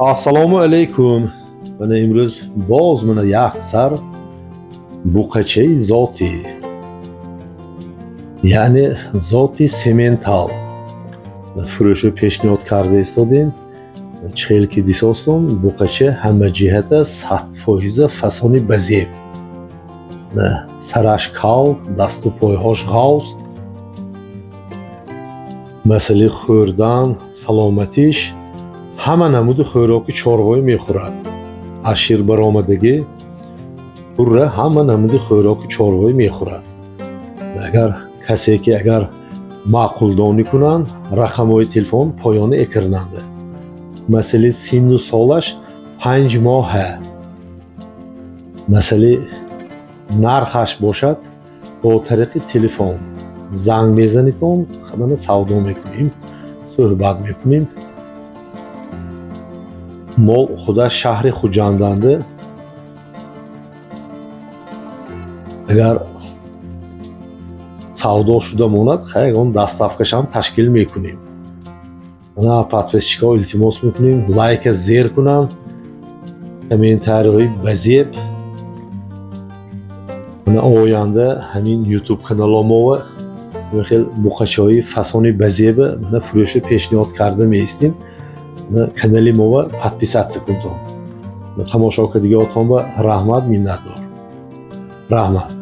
Assalomu alaykum. Mana imroz boz mana як сар буқачаи зоти, яъне зоти сементал фурӯшро пешниҳод карда истодем. 40 дисостон буқача ҳамаҷиҳата 100% фасони базеб, сараш кал, дасту пойҳош ғавз. масъалаи хӯрдан, саломатиш ҳама намуди хӯроки чорвоӣ мехӯрад. аз шир баромадагӣ пурра ҳама намуди хӯроки чорвоӣ мехӯрад. агар касе ки агар маъқулдонӣ кунанд, рақамҳои телефон поёни экрананда. масъалаи синну солаш 5 моҳа. масъалаи нархаш бошад, бо тариқи телефон занг мезанитон, мана савдо мекунем, суҳбат мекунем. мол худа шаҳри хуҷанданда. агар савдо шуда монад, ягон даставкашам ташкил мекунем. мана подписчикҳо илтимос мекунем лайка зер кунанд, комментарияҳои базеб. мана оянда ҳамин ютуб каналомо хел буқачаҳои фасони базеба мана фурӯшро пешниҳод карда меистем. канали мо подписатсия кунтон. тамошо кардагиотон ба раҳмат, миннатдор. раҳмат.